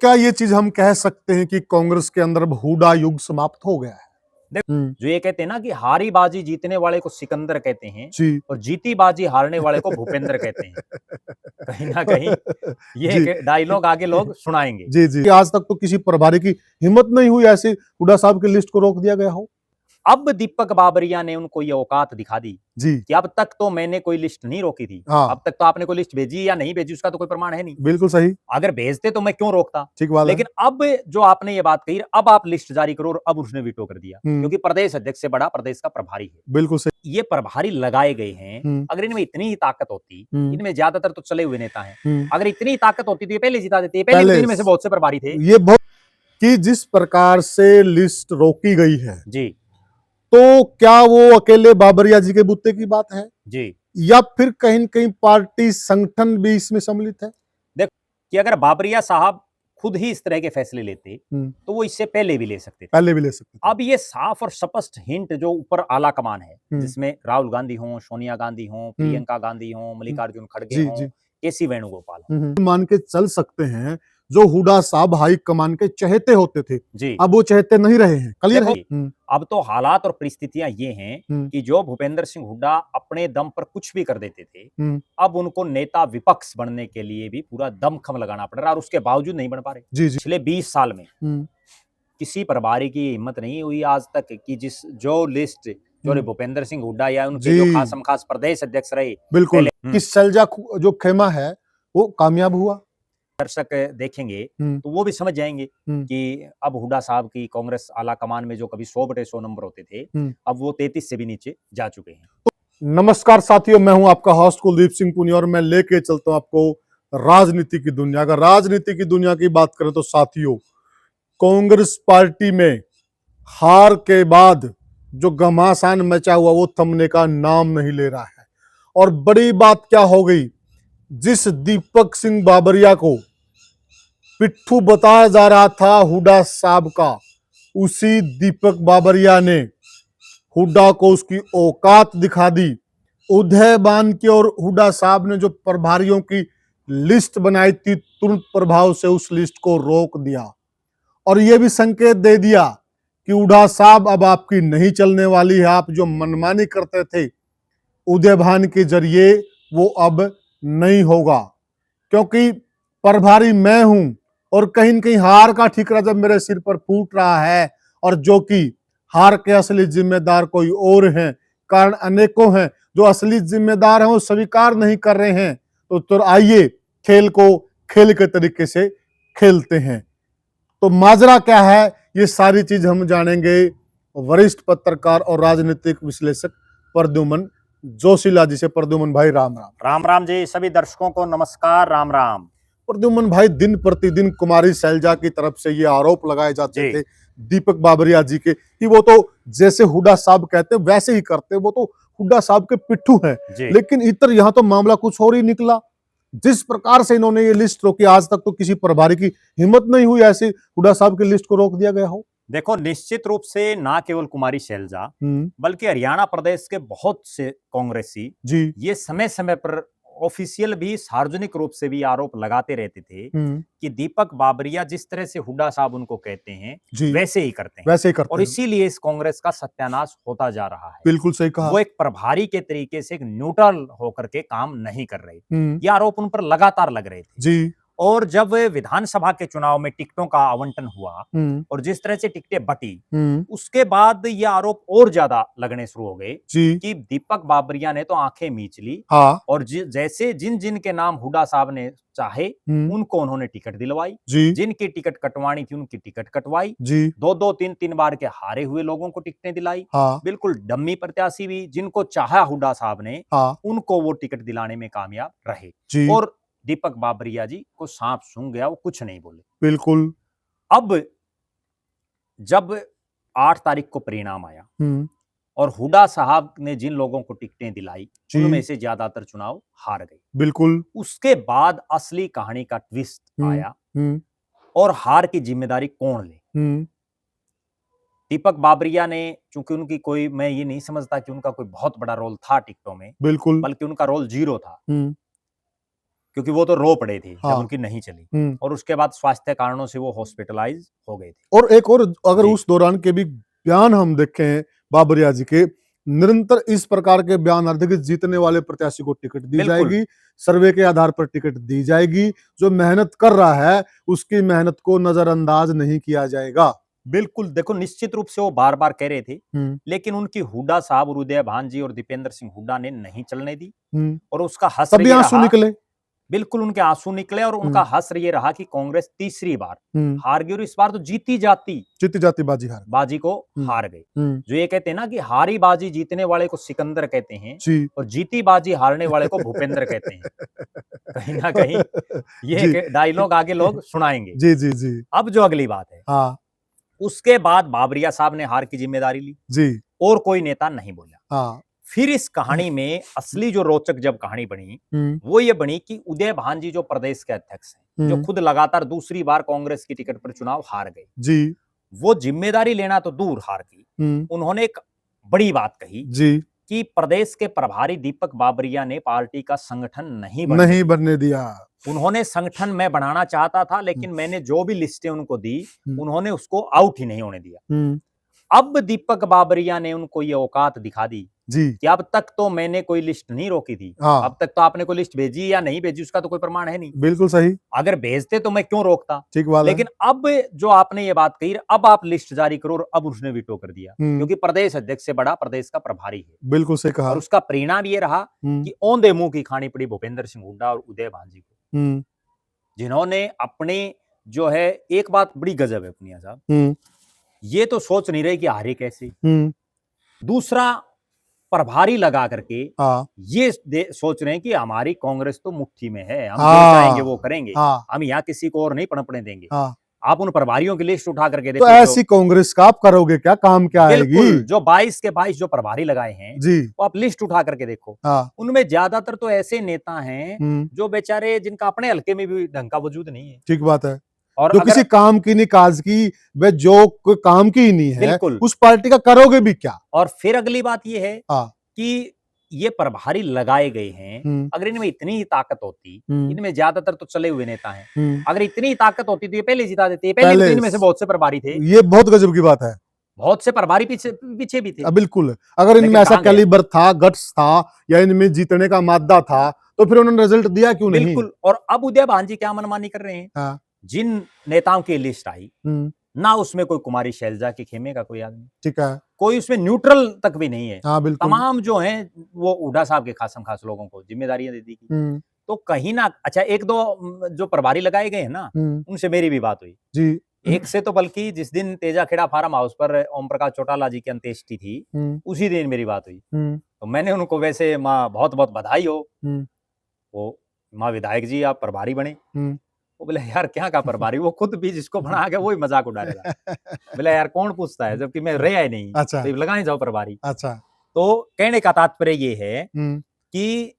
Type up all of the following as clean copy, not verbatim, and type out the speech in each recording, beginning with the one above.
क्या ये चीज हम कह सकते हैं कि कांग्रेस के अंदर अब हुड्डा युग समाप्त हो गया है? देखो, जो ये कहते हैं ना कि हारी बाजी जीतने वाले को सिकंदर कहते हैं जी। और जीती बाजी हारने वाले को भूपेंद्र कहते हैं। कहीं ना कहीं ये जी। डायलॉग आगे लोग सुनाएंगे। जी, जी। आज तक तो किसी प्रभारी की हिम्मत नहीं हुई ऐसे हुड्डा साहब की लिस्ट को रोक दिया गया हो। अब दीपक बाबरिया ने उनको ये औकात दिखा दी जी। कि अब तक तो मैंने कोई लिस्ट नहीं रोकी थी। हाँ। अब तक तो आपने कोई लिस्ट भेजी या नहीं भेजी उसका तो कोई प्रमाण है नहीं। बिल्कुल सही। अगर भेजते तो मैं क्यों रोकता। ठीक बात है। लेकिन अब जो आपने ये बात कही, अब आप लिस्ट जारी करो, और अब उसने वीटो कर दिया क्योंकि प्रदेश अध्यक्ष से बड़ा प्रदेश का प्रभारी है। बिल्कुल सही। ये प्रभारी लगाए गए हैं। अगर इनमें इतनी ही ताकत होती, इनमें ज्यादातर तो चले हुए नेता हैं, अगर इतनी ही ताकत होती तो ये पहले जिता देते। पहले तो इनमें से बहुत से प्रभारी थे। ये बहुत कि जिस प्रकार से लिस्ट रोकी गई है जी, तो क्या वो अकेले बाबरिया जी के बुत्ते की बात है जी, या फिर कहीं न कहीं पार्टी संगठन भी इसमें सम्मिलित है? देखो कि अगर बाबरिया साहब खुद ही इस तरह के फैसले लेते तो वो इससे पहले भी ले सकते थे। पहले भी ले सकते थे। अब ये साफ और स्पष्ट हिंट जो ऊपर आला कमान है, जिसमें राहुल गांधी हो, सोनिया गांधी हो, प्रियंका गांधी हो, मल्लिकार्जुन खड़गे हो, केसी वेणुगोपाल हो, मान के चल सकते हैं जो हुड्डा साहब हाई कमान के चहेते होते थे, जी, अब वो चहेते नहीं रहे हैं। क्लियर है? अब तो हालात और परिस्थितियां ये हैं कि जो भूपेंद्र सिंह हुड्डा अपने दम पर कुछ भी कर देते थे, अब उनको नेता विपक्ष बनने के लिए भी पूरा दमखम लगाना पड़ रहा है और उसके बावजूद नहीं बन पा रहे। जी, जी। पिछले 20 साल में किसी प्रभारी की हिम्मत नहीं हुई आज तक कि जो लिस्ट जो भूपेंद्र सिंह हुड्डा या उनके जो खासम खास प्रदेश अध्यक्ष रहे, बिल्कुल कि सलजा जो खेमा है वो कामयाब हुआ। दर्शक देखेंगे तो वो भी समझ जाएंगे कि अब हुड्डा साहब की कांग्रेस आला कमान में जो कभी 100/100 नंबर होते थे, अब वो 33 से भी नीचे जा चुके हैं। नमस्कार साथियों, मैं हूं आपका होस्ट कुलदीप सिंह पुनिया और मैं लेके चलता हूं आपको राजनीति की दुनिया। अगर राजनीति की दुनिया की बात करें तो साथियों, कांग्रेस पार्टी में हार के बाद जो घमासान मचा हुआ वो थमने का नाम नहीं ले रहा है। और बड़ी बात क्या हो गई, जिस दीपक सिंह बाबरिया को पिट्ठू बताया जा रहा था हुड्डा साहब का, उसी दीपक बाबरिया ने हुड्डा को उसकी औकात दिखा दी। उदय बान की और हुड्डा साहब ने जो प्रभारियों की लिस्ट बनाई थी, तुरंत प्रभाव से उस लिस्ट को रोक दिया और यह भी संकेत दे दिया कि हुड्डा साहब अब आपकी नहीं चलने वाली है। आप जो मनमानी करते थे उदय भान के जरिए वो अब नहीं होगा, क्योंकि प्रभारी मैं हूं और कहीं न कहीं हार का ठिकरा जब मेरे सिर पर फूट रहा है और जो कि हार के असली जिम्मेदार कोई और हैं, कारण अनेकों हैं, जो असली जिम्मेदार हैं वो स्वीकार नहीं कर रहे हैं, तो आइए खेल को खेल के तरीके से खेलते हैं। तो माजरा क्या है, ये सारी चीज हम जानेंगे वरिष्ठ पत्रकार और राजनीतिक विश्लेषक प्रद्युमन जोशीला जी से। प्रद्युमन भाई राम राम। राम राम जी, सभी दर्शकों को नमस्कार, राम राम। प्रद्युमन भाई, दिन प्रतिदिन कुमारी शैलजा की तरफ से ये आरोप लगाए जाते थे दीपक बाबरिया जी के कि वो तो जैसे हुड्डा साहब कहते वैसे ही करते, वो तो हुड्डा साहब के पिट्ठू हैं। लेकिन इतर यहाँ तो मामला कुछ और ही निकला। जिस प्रकार से इन्होंने ये लिस्ट रोकी, आज तक तो किसी प्रभारी की हिम्मत नहीं हुई ऐसे हुड्डा साहब की लिस्ट को रोक दिया गया हो। देखो, निश्चित रूप से ना केवल कुमारी शैलजा बल्कि हरियाणा प्रदेश के बहुत से कांग्रेसी जी ये समय समय पर ऑफिशियल भी सार्वजनिक रूप से भी आरोप लगाते रहते थे कि दीपक बाबरिया जिस तरह से हुड्डा साहब उनको कहते हैं वैसे ही करते हैं, और इसीलिए इस कांग्रेस का सत्यानाश होता जा रहा है। बिल्कुल सही कहा। वो एक प्रभारी के तरीके से एक न्यूट्रल होकर के काम नहीं कर रहे। ये आरोप उन पर लगातार लग रहे थे जी। और जब विधानसभा के चुनाव में टिकटों का आवंटन हुआ और जिस तरह से टिकटें बटी, उसके बाद ये आरोप और ज्यादा लगने शुरू हो गए कि दीपक बाबरिया ने तो आंखें मीच ली। हाँ। और जैसे जिन जिन के नाम हुड्डा साहब ने चाहे उनको उन्होंने टिकट दिलवाई, जिनकी टिकट कटवानी थी उनकी टिकट कटवाई, 2-2, 3-3 बार के हारे हुए लोगों को टिकटें दिलाई। हाँ। बिल्कुल डम्मी प्रत्याशी भी जिनको चाहा हुड्डा साहब ने, हाँ, उनको वो टिकट दिलाने में कामयाब रहे। और दीपक बाबरिया जी को सांप सूंघ गया, वो कुछ नहीं बोले। बिल्कुल। अब जब 8 तारीख को परिणाम आया और हुड्डा साहब ने जिन लोगों को टिकटें दिलाई उनमें से ज्यादातर चुनाव हार गए। बिल्कुल। उसके बाद असली कहानी का ट्विस्ट आया और हार की जिम्मेदारी कौन ले। दीपक बाबरिया ने, चूंकि उनकी कोई, मैं ये नहीं समझता कि उनका कोई बहुत बड़ा रोल था टिकटों में, बिल्कुल, बल्कि उनका रोल 0 था। क्योंकि वो तो रो पड़े थे हाँ। जब उनकी नहीं चली, और उसके बाद स्वास्थ्य कारणों से वो हॉस्पिटलाइज हो गए थे। और एक और अगर जी। उस दौरान के भी बयान हम देखें बाबरिया जी के, निरंतर इस प्रकार के बयान आते कि जीतने वाले प्रत्याशी को टिकट दी बिल्कुल। जाएगी, सर्वे के आधार पर टिकट दी जाएगी, जो मेहनत कर रहा है उसकी मेहनत को नजरअंदाज नहीं किया जाएगा। बिल्कुल, देखो निश्चित रूप से वो बार-बार कह रहे थे, लेकिन उनकी हुड्डा साहब और उदय भान जी और दीपेंद्र सिंह हुड्डा ने नहीं चलने दी, और उसका हश्र तभी ये आंसू रहा, निकले। बिल्कुल उनके आंसू निकले, और उनका हश्र ये रहा कि कांग्रेस तीसरी बार हार गई, और इस बार तो जीती जाती बाजी को हार गई। जो ये कहते हैं ना कि हारी बाजी जीतने वाले को सिकंदर कहते हैं, जी। और जीती बाजी हारने वाले को भूपेंद्र कहते हैं। कहीं ना कहीं ये डायलॉग आगे लोग सुनाएंगे। जी जी जी। अब जो अगली बात है, हाँ। उसके बाद बाबरिया साहब ने हार की जिम्मेदारी ली जी। और कोई नेता नहीं बोला। हाँ। फिर इस कहानी में असली जो रोचक जब कहानी बनी, वो ये बनी कि उदय भान जी जो प्रदेश के अध्यक्ष हैं, जो खुद लगातार दूसरी बार कांग्रेस की टिकट पर चुनाव हार गए, जी। वो जिम्मेदारी लेना तो दूर हार की, उन्होंने एक बड़ी बात कही जी। कि प्रदेश के प्रभारी दीपक बाबरिया ने पार्टी का संगठन नहीं बनने दिया। उन्होंने संगठन में बढ़ाना चाहता था, लेकिन मैंने जो भी लिस्टें उनको दी, उन्होंने उसको आउट ही नहीं होने दिया। अब दीपक बाबरिया ने उनको ये औकात दिखा दी जी। कि अब तक तो मैंने कोई लिस्ट नहीं रोकी थी, हाँ। अब तक तो आपने कोई लिस्ट भेजी या नहीं भेजी उसका तो कोई प्रमाण है नहीं। बिल्कुल सही। अगर भेजते तो मैं क्यों रोकता। ठीक बात है। लेकिन अब जो आपने ये बात कही, अब आप लिस्ट जारी करो, और अब उसने वीटो कर दिया, क्योंकि प्रदेश अध्यक्ष से बड़ा प्रदेश का प्रभारी है। बिल्कुल सही कहा। और उसका परिणाम ये रहा कि औंधे मुंह की खानी पड़ी भूपेंद्र सिंह हुड्डा और उदय भान जी को, जिन्होंने अपने जो है, एक बात बड़ी गजब है पुनिया साहब, ये तो सोच नहीं रहे कि हारे कैसे। दूसरा, प्रभारी लगा करके ये सोच रहे हैं कि हमारी कांग्रेस तो मुट्ठी में है, हम जो चाहेंगे वो करेंगे, हम यहाँ किसी को और नहीं पनपने देंगे। आप उन प्रभारियों की लिस्ट उठा करके देखो, तो ऐसी कांग्रेस का आप करोगे क्या, काम क्या आएगी? जो 22 के 22 जो प्रभारी लगाए हैं जी, वो आप लिस्ट उठा करके देखो, उनमें ज्यादातर तो ऐसे नेता हैं जो बेचारे जिनका अपने हल्के में भी ढंग का वजूद नहीं है। ठीक बात है। और जो किसी काम की नहीं, काज की, वह जो कोई काम की ही नहीं है, उस पार्टी का करोगे भी क्या? और फिर अगली बात ये है कि ये प्रभारी लगाए गए हैं, अगर इनमें इतनी ही ताकत होती, इनमें ज्यादातर तो चले हुए नेता हैं, अगर इतनी ही ताकत होती तो ये पहले जिता देते। पहले तो इनमें से बहुत से प्रभारी थे। ये बहुत गजब की बात है। बहुत से प्रभारी पीछे भी थे। बिल्कुल, अगर इनमें ऐसा कैलिबर था, गट्स था, या इनमें जीतने का मादा था, तो फिर उन्होंने रिजल्ट दिया क्यों नहीं? बिल्कुल। और अब उदय भान जी क्या मनमानी कर रहे हैं, जिन नेताओं की लिस्ट आई ना, उसमें कोई कुमारी शैलजा के खेमे का कोई आदमी, ठीक है, कोई उसमें न्यूट्रल तक भी नहीं है। तमाम जो हैं वो हुड्डा साहब के खासम खास लोगों को जिम्मेदारियां दे दी गई। तो कहीं ना, अच्छा, एक दो जो प्रभारी लगाए गए हैं ना, उनसे मेरी भी बात हुई जी। एक से तो बल्कि जिस दिन तेजाखेड़ा फार्म हाउस पर ओम प्रकाश चौटाला जी की अंत्येष्टि थी, उसी दिन मेरी बात हुई। तो मैंने उनको, वैसे माँ बहुत बहुत बधाई हो, वो माँ विधायक जी आप प्रभारी बने। वो बोले यार क्या का प्रभारी, वो खुद भी जिसको बना के वही मजाक उड़ाएगा। बोले यार कौन पूछता है, जबकि मैं रहा ही नहीं। अच्छा। तो लगाए जाओ प्रभारी। अच्छा। तो कहने का तात्पर्य ये है कि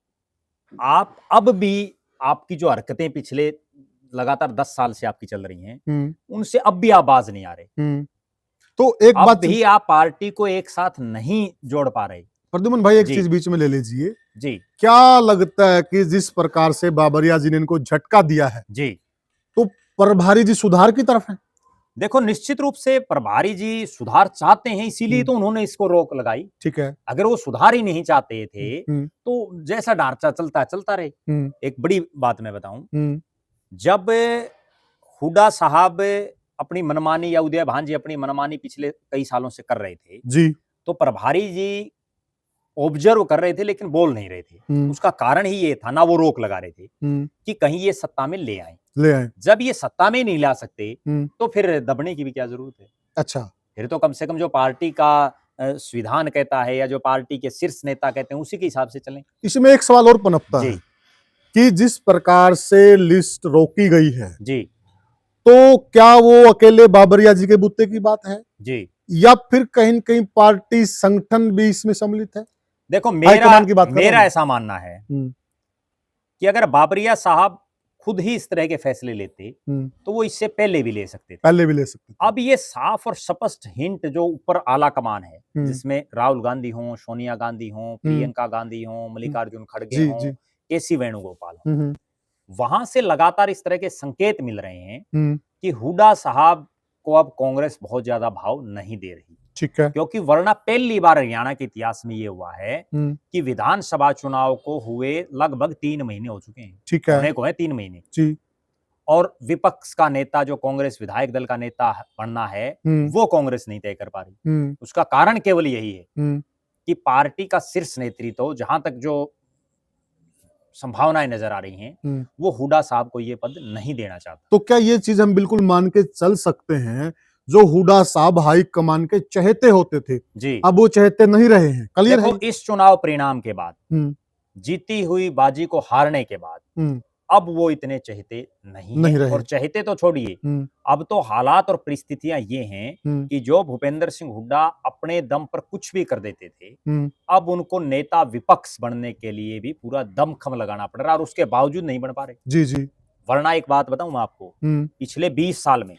आप अब भी, आपकी जो हरकतें पिछले लगातार 10 साल से आपकी चल रही हैं, उनसे अब भी आप बाज नहीं आ रहे। तो एक बात भी, आप पार्टी को एक साथ नहीं जोड़ पा रहे। प्रद्युमन भाई, एक चीज बीच में ले लीजिए जी। क्या लगता है कि जिस प्रकार से बाबरिया जी ने इनको झटका दिया है जी, तो प्रभारी जी सुधार की तरफ है? देखो निश्चित रूप से प्रभारी जी सुधार चाहते हैं, इसीलिए तो उन्होंने इसको रोक लगाई। ठीक है। अगर वो सुधार ही नहीं चाहते थे तो जैसा ढांचा चलता रहे। एक बड़ी बात मैं बताऊं, जब हुड्डा साहब अपनी मनमानी, या उदय भान जी अपनी मनमानी पिछले कई सालों से कर रहे थे जी, तो प्रभारी जी ऑब्जर्व कर रहे थे लेकिन बोल नहीं रहे थे। उसका कारण ही ये था ना, वो रोक लगा रहे थे कि कहीं ये सत्ता में ले आए। जब ये सत्ता में नहीं ला सकते तो फिर दबने की भी क्या जरूरत है। अच्छा। फिर तो कम से कम जो पार्टी का संविधान कहता है या जो पार्टी के शीर्ष नेता कहते हैं उसी के हिसाब से चलें। इसमें एक सवाल और पनपता है कि जिस प्रकार से लिस्ट रोकी गई है जी, तो क्या वो अकेले बाबरिया जी के बुत्ते की बात है जी, या फिर कहीं न कहीं पार्टी संगठन भी इसमें सम्मिलित है? देखो मेरा ऐसा मानना है कि अगर बाबरिया साहब खुद ही इस तरह के फैसले लेते तो वो इससे पहले भी ले सकते थे। अब ये साफ और स्पष्ट हिंट जो ऊपर आला कमान है, जिसमें राहुल गांधी हो, सोनिया गांधी हो, प्रियंका गांधी हो, मल्लिकार्जुन खड़गे हो, केसी वेणुगोपाल हो, वहां से लगातार इस तरह के संकेत मिल रहे हैं कि हुड्डा साहब को अब कांग्रेस बहुत ज्यादा भाव नहीं दे रही। ठीक है। क्योंकि वरना पहली बार हरियाणा के इतिहास में ये हुआ है कि विधानसभा चुनाव को हुए लगभग 3 महीने हो चुके हैं। ठीक है। होने को है 3 महीने जी। और विपक्ष का नेता जो कांग्रेस विधायक दल का नेता बनना है वो कांग्रेस नहीं तय कर पा रही। उसका कारण केवल यही है कि पार्टी का शीर्ष नेतृत्व, जहां तक जो संभावनाएं नजर आ रही हैं, वो हुड्डा साहब को ये पद नहीं देना चाहता। तो क्या ये चीज हम बिल्कुल मान के चल सकते हैं, जो हुड्डा साहब हाई कमान के चहेते होते थे जी, अब वो चहेते नहीं रहे हैं? क्लियर है? इस चुनाव परिणाम के बाद, जीती हुई बाजी को हारने के बाद अब वो इतने चहेते नहीं रहे। और चहेते तो छोड़िए, अब तो हालात और परिस्थितियां ये हैं कि जो भूपेंद्र सिंह हुड्डा अपने दम पर कुछ भी कर देते थे, अब उनको नेता विपक्ष बनने के लिए भी पूरा दमखम लगाना पड़ रहा है और उसके बावजूद नहीं बन पा रहे। जी जी। वरना एक बात बताऊं आपको, पिछले 20 साल में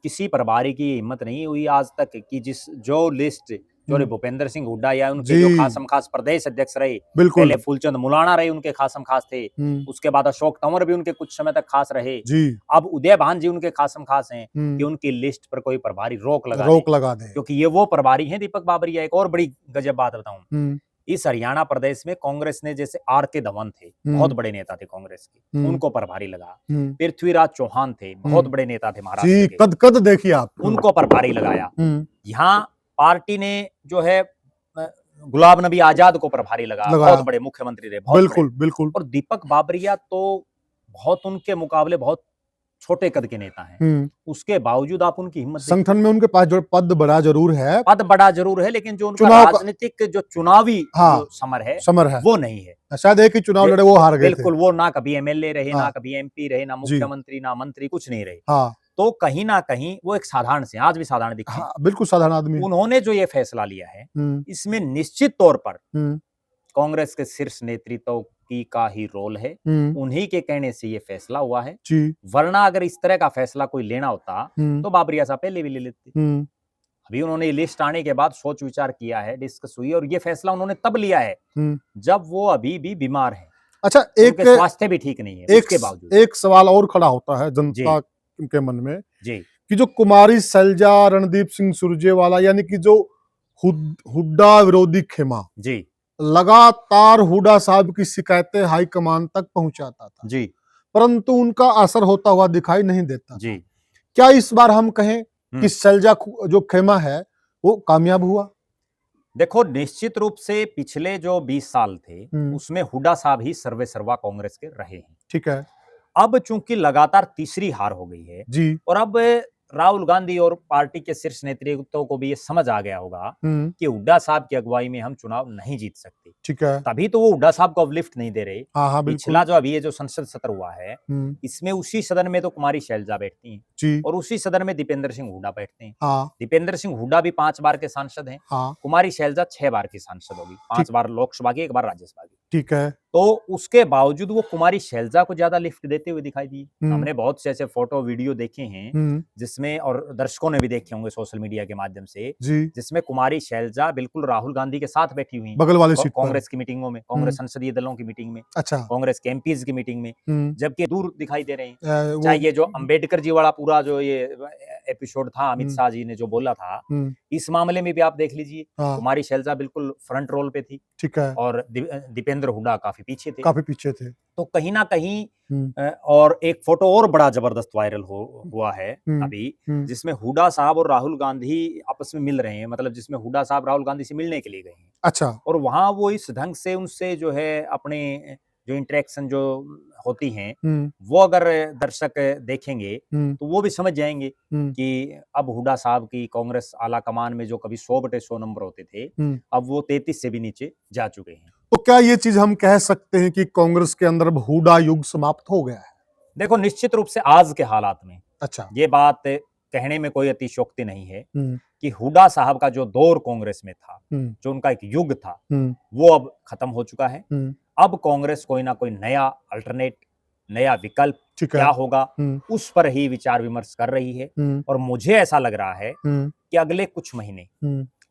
किसी प्रभारी की हिम्मत नहीं हुई आज तक कि जो लिस्ट जो भूपेंद्र सिंह हुड्डा या उनके जो खासम खास प्रदेश अध्यक्ष रहे, पहले फूलचंद मुलाना रहे उनके खासम खास थे, उसके बाद अशोक तंवर भी उनके कुछ समय तक खास रहे, अब उदय भान जी उनके खासम खास हैं कि उनकी लिस्ट पर कोई प्रभारी रोक लगा दे, क्योंकि ये वो प्रभारी हैं दीपक बाबरिया। एक और बड़ी गजब बात बताऊं, इस हरियाणा प्रदेश में कांग्रेस ने जैसे आर.के. धवन थे, बहुत बड़े नेता थे कांग्रेस के, उनको प्रभारी लगा। पृथ्वीराज चौहान थे, बहुत बड़े नेता थे महाराष्ट्र के, कद कद देखिए आप, उनको प्रभारी लगाया। यहाँ पार्टी ने जो है गुलाम नबी आजाद को प्रभारी लगा, बहुत बड़े मुख्यमंत्री रहे, बिल्कुल बिल्कुल। और दीपक बाबरिया तो बहुत उनके मुकाबले बहुत छोटे कद के नेता हैं, उसके बावजूद आप उनकी हिम्मत, संगठन में उनके पास जो पद बड़ा जरूर है, लेकिन जो उनका राजनीतिक जो चुनावी जो समर है वो नहीं है। शायद एक ही चुनाव लड़े वो हार गए। बिल्कुल, वो ना कभी एमएलए रहे, ना कभी एमपी रहे, ना मुख्यमंत्री, ना मंत्री, कुछ नहीं रहे। तो कहीं ना कहीं वो एक साधारण से, आज भी साधारण दिखते हैं, बिल्कुल साधारण आदमी। उन्होंने जो ये फैसला लिया है, इसमें निश्चित तौर पर कांग्रेस के शीर्ष नेतृत्व की का ही रोल है, उन्हीं के कहने से ये फैसला हुआ है। वरना अगर इस तरह का फैसला कोई लेना होता तो बाबरिया साहब पहले भी ले लेते। अभी उन्होंने लिस्ट आने के बाद सोच विचार किया है, डिस्कस हुई, और ये फैसला उन्होंने तब लिया है जब वो अभी भी बीमार है। अच्छा, एक स्वास्थ्य भी ठीक नहीं है, इसके बावजूद एक सवाल और खड़ा होता है जनता के मन में जी, कि जो कुमारी शैलजा, रणदीप सिंह सुरजेवाला, यानी कि जो हुड्डा विरोधी खेमा जी, लगातार हुड्डा साहब की शिकायतें हाईकमान तक पहुंचाता था जी, परंतु उनका असर होता हुआ दिखाई नहीं देता जी। क्या इस बार हम कहें कि शैलजा जो खेमा है वो कामयाब हुआ? देखो, निश्चित रूप से पिछले जो 20 साल थे उसमें हुड्डा साहब ही सर्वे सर्वा कांग्रेस के रहे हैं। ठीक है। अब चूंकि लगातार तीसरी हार हो गई है जी, और अब राहुल गांधी और पार्टी के शीर्ष नेतृत्व को भी ये समझ आ गया होगा कि हुड्डा साहब की अगुवाई में हम चुनाव नहीं जीत सकते। ठीक है। तभी तो वो हुड्डा साहब को अब लिफ्ट नहीं दे रहे। हाँ, पिछला जो अभी ये जो संसद सत्र हुआ है, इसमें उसी सदन में तो कुमारी शैलजा बैठती हैं और उसी सदन में दीपेंद्र सिंह हुड्डा बैठते हैं। दीपेंद्र सिंह हुड्डा भी 5 बार के सांसद हैं, कुमारी शैलजा 6 बार की सांसद होगी, 5 बार लोकसभा की, 1 बार राज्यसभा की। ठीक है। तो उसके बावजूद वो कुमारी शैलजा को ज्यादा लिफ्ट देते हुए दिखाई दिए। हमने बहुत से ऐसे फोटो वीडियो देखे हैं जिसमें, और दर्शकों ने भी देखे होंगे सोशल मीडिया के माध्यम से, जिसमें कुमारी शैलजा बिल्कुल राहुल गांधी के साथ बैठी हुई बगल वाली सीट पर, कांग्रेस की मीटिंगों में, कांग्रेस संसदीय दलों की मीटिंग में, अच्छा, कांग्रेस के एमपीज की मीटिंग में, जबकि दूर दिखाई दे रहे हैं। चाहे ये जो अंबेडकर जी वाला पूरा जो ये एपिसोड था, अमित शाह जी ने जो बोला था, इस मामले में भी आप देख लीजिए, कुमारी शैलजा बिल्कुल फ्रंट रोल पे थी। ठीक है। और दीपेंद्र हुड्डा काफी पीछे थे। तो कहीं ना कहीं और एक फोटो और बड़ा जबरदस्त वायरल हुआ है अभी, जिसमें हुड्डा साहब और राहुल गांधी आपस में मिल रहे हैं, मतलब जिसमें हुड्डा साहब राहुल गांधी से मिलने के लिए गए हैं। अच्छा। और वहां वो इस ढंग से उनसे जो है अपने जो इंटरेक्शन जो होती हैं, वो अगर दर्शक देखेंगे तो वो भी समझ जाएंगे कि अब हुड्डा साहब की कांग्रेस आला कमान में जो कभी 100/100 नंबर होते थे, अब वो 33 से भी नीचे जा चुके हैं। तो क्या ये चीज हम कह सकते हैं कि कांग्रेस के अंदर हुड्डा युग समाप्त हो गया है? देखो, निश्चित रूप से आज के हालात में, अच्छा, ये बात कहने में कोई अतिशयोक्ति नहीं है कि हुड्डा साहब का जो दौर कांग्रेस में था, जो उनका एक युग था, वो अब खत्म हो चुका है। अब कांग्रेस कोई ना कोई नया अल्टरनेट, नया विकल्प क्या होगा, उस पर ही विचार विमर्श कर रही है। और मुझे ऐसा लग रहा है कि अगले कुछ महीने,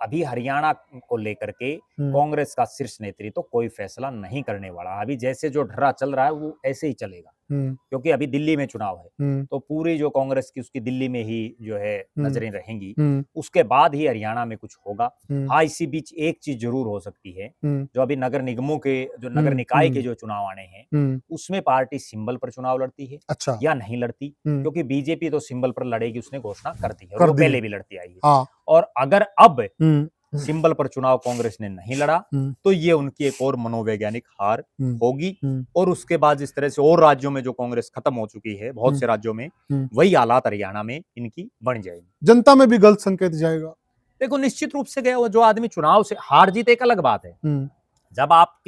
अभी हरियाणा को लेकर के कांग्रेस का शीर्ष नेतृत्व तो कोई फैसला नहीं करने वाला। अभी जैसे जो ढर्रा चल रहा है वो ऐसे ही चलेगा, क्योंकि अभी दिल्ली में चुनाव है, तो पूरी जो कांग्रेस की उसकी दिल्ली में ही जो है नजरें रहेंगी, उसके बाद ही हरियाणा में कुछ होगा। हाँ, इसी बीच एक चीज जरूर हो सकती है, जो अभी नगर निगमों के जो नगर निकाय के जो चुनाव आने हैं उसमें पार्टी सिंबल पर चुनाव लड़ती है अच्छा या नहीं लड़ती, क्योंकि बीजेपी तो सिंबल पर लड़ेगी, उसने घोषणा कर दी है और वो पहले भी लड़ती आई है। और अगर अब सिंबल पर चुनाव कांग्रेस ने नहीं लड़ा तो ये उनकी एक और मनोवैज्ञानिक हार होगी, और उसके बाद जिस तरह से और राज्यों में जो कांग्रेस खत्म हो चुकी है, बहुत से राज्यों में वही हालात हरियाणा में इनकी बन जाएगी। जनता में भी गलत संकेत जाएगा। देखो, निश्चित रूप से गया वो जो आदमी चुनाव से हार जीत एक अलग बात है। जब आप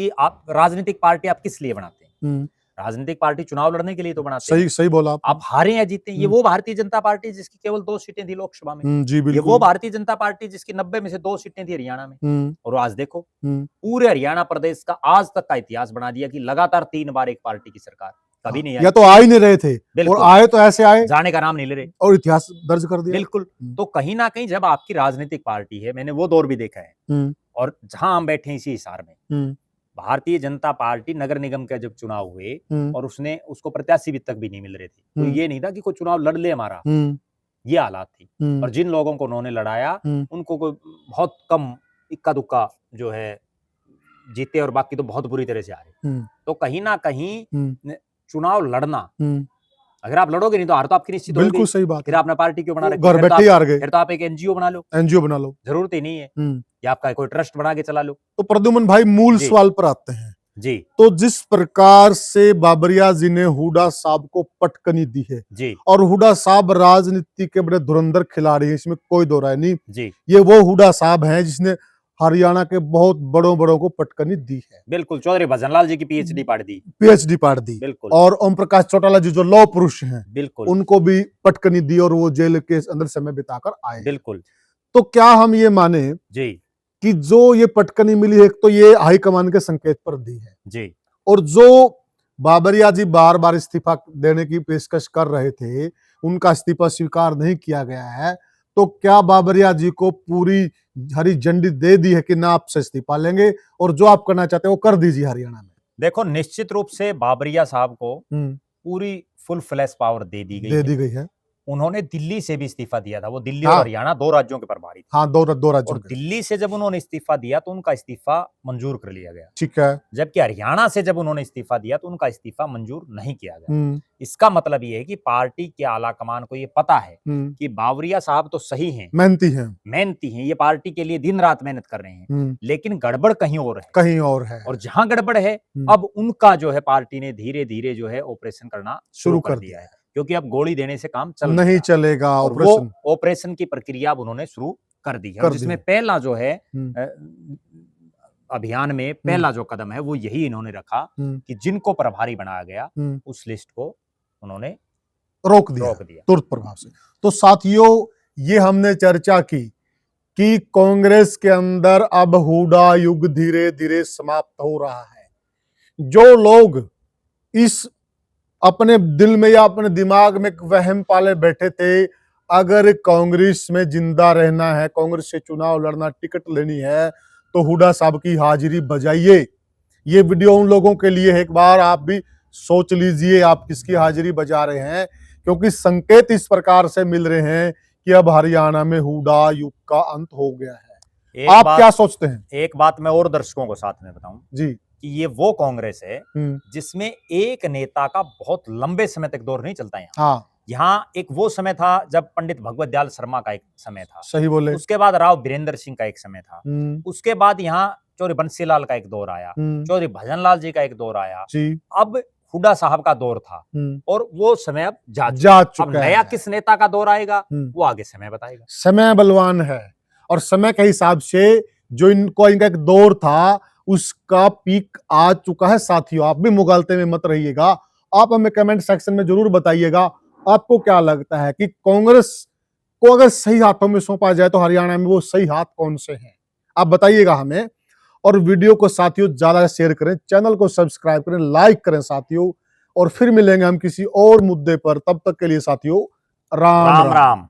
राजनीतिक पार्टी आप किस लिए बनाते हैं? राजनीतिक पार्टी चुनाव लड़ने के लिए तो बनाते हैं। सही बोला आप हारे या जीते, ये वो भारतीय जनता पार्टी जिसकी केवल 2 सीटें थी लोकसभा में, जी बिल्कुल। ये वो भारतीय जनता पार्टी जिसकी 90 में से 2 सीटें थी हरियाणा में, और आज देखो पूरे हरियाणा प्रदेश का आज तक का इतिहास बना दिया कि लगातार 3 बार एक पार्टी की सरकार कभी नहीं आई, या तो आ ही नहीं रहे थे, और आए तो ऐसे आए, जाने का नाम नहीं ले रहे, और इतिहास दर्ज कर दिया। बिल्कुल। तो कहीं ना कहीं जब आपकी राजनीतिक पार्टी है, मैंने वो दौर भी देखा है, और जहां हम बैठे इसी हिसार में, भारतीय जनता पार्टी नगर निगम के जब चुनाव हुए और उसको प्रत्याशी भी तक भी नहीं मिल रहे थे, तो ये नहीं था कि कोई चुनाव लड़ ले हमारा, ये हालात थी। और जिन लोगों को उन्होंने लड़ाया उनको कोई बहुत कम इक्का दुक्का जो है जीते, और बाकी तो बहुत बुरी तरह से हारे। तो कहीं ना कहीं चुनाव लड़ना, अगर आप लड़ोगे नहीं तो हार तो आपकी निश्चित होगी। बिल्कुल सही बात। फिर आपने पार्टी क्यों बना रखी? घर बैठे ही हार गए। फिर तो आप एक एनजीओ बना लो, जरूरत ही नहीं है, या आपका कोई ट्रस्ट बना के चला लो। तो प्रद्युमन भाई मूल सवाल पर आते हैं जी। तो जिस प्रकार से बाबरिया जी ने हुड्डा साहब को पटकनी दी है जी, और हुड्डा साहब राजनीति के बड़े धुरंधर खिलाड़ी हैं, इसमें कोई दो राय नहीं जी, ये वो हुड्डा साहब हैं जिसने हरियाणा के बहुत बड़ों को पटकनी दी है। बिल्कुल, चौधरी भजनलाल जी की पीएचडी पाड़ दी, बिल्कुल। और ओम प्रकाश चौटाला जी जो लौह पुरुष हैं, बिल्कुल, उनको भी पटकनी दी और वो जेल के अंदर समय बिताकर आए। बिल्कुल। तो क्या हम ये माने जी कि जो ये पटकनी मिली है तो ये हाईकमान के संकेत पर दी है जी, और जो बाबरिया जी बार बार इस्तीफा देने की पेशकश कर रहे थे उनका इस्तीफा स्वीकार नहीं किया गया है, तो क्या बाबरिया जी को पूरी हरी झंडी दे दी है कि ना आपसे इस्तीफा लेंगे और जो आप करना चाहते हैं वो कर दीजिए हरियाणा में? देखो, निश्चित रूप से बाबरिया साहब को पूरी फुल फ्लैश पावर दे दी गई है। उन्होंने दिल्ली से भी इस्तीफा दिया था, वो दिल्ली और हरियाणा 2 राज्यों के प्रभारी थे। हाँ, दो राज्यों और दिल्ली से जब उन्होंने इस्तीफा दिया तो उनका इस्तीफा मंजूर कर लिया गया, ठीक है। जबकि हरियाणा से जब उन्होंने इस्तीफा दिया तो उनका इस्तीफा मंजूर नहीं किया गया। इसका मतलब ये है कि पार्टी के आला कमान को ये पता है कि बाबरिया साहब तो सही हैं, मेहनती हैं, ये पार्टी के लिए दिन रात मेहनत कर रहे हैं, लेकिन गड़बड़ कहीं और है। और जहां गड़बड़ है अब उनका जो है पार्टी ने धीरे धीरे जो है ऑपरेशन करना शुरू कर दिया है, क्योंकि अब गोली देने से काम नहीं चलेगा। वो ऑपरेशन की प्रक्रिया अब उन्होंने शुरू कर दी है, जिसमें पहला जो है अभियान में पहला जो कदम है वो यही इन्होंने रखा कि जिनको प्रभारी बनाया गया उस लिस्ट को उन्होंने रोक दिया तुरंत प्रभाव से। तो साथियों, ये हमने चर्चा की कि कांग्रेस के अंदर अब हुड्डा युग धीरे धीरे समाप्त हो रहा है। जो लोग इस अपने दिल में या अपने दिमाग में एक वहम पाले बैठे थे, अगर कांग्रेस में जिंदा रहना है, कांग्रेस से चुनाव लड़ना, टिकट लेनी है, तो हुड्डा साहब की हाजिरी बजाइए। ये वीडियो उन लोगों के लिए है, एक बार आप भी सोच लीजिए आप किसकी हाजिरी बजा रहे हैं, क्योंकि संकेत इस प्रकार से मिल रहे हैं कि अब हरियाणा में हुड्डा युग का अंत हो गया है। आप क्या सोचते हैं? एक बात मैं और दर्शकों को साथ में बताऊं जी, कि ये वो कांग्रेस है जिसमें एक नेता का बहुत लंबे समय तक दौर नहीं चलता है। हाँ, यहाँ एक वो समय था जब पंडित भगवत दयाल शर्मा का एक समय था, सही बोले। उसके बाद राव बीरेंद्र सिंह का एक समय था, उसके बाद यहाँ चौधरी बंसीलाल का एक दौर आया, चौधरी भजनलाल जी का एक दौर आया, अब हुड्डा साहब का दौर था, और वो समय अब जा चुका। अब नया किस नेता का दौर आएगा वो आगे समय बताएगा। समय बलवान है और समय के हिसाब से जो इनका एक दौर था उसका पीक आ चुका है। साथियों, आप भी मुगालते में मत रहिएगा, आप हमें कमेंट सेक्शन में जरूर बताइएगा आपको क्या लगता है कि कांग्रेस को अगर सही हाथों में सौंपा जाए तो हरियाणा में वो सही हाथ कौन से हैं, आप बताइएगा हमें। और वीडियो को साथियों ज्यादा शेयर करें, चैनल को सब्सक्राइब करें, लाइक करें साथियों, और फिर मिलेंगे हम किसी और मुद्दे पर। तब तक के लिए साथियों राम राम।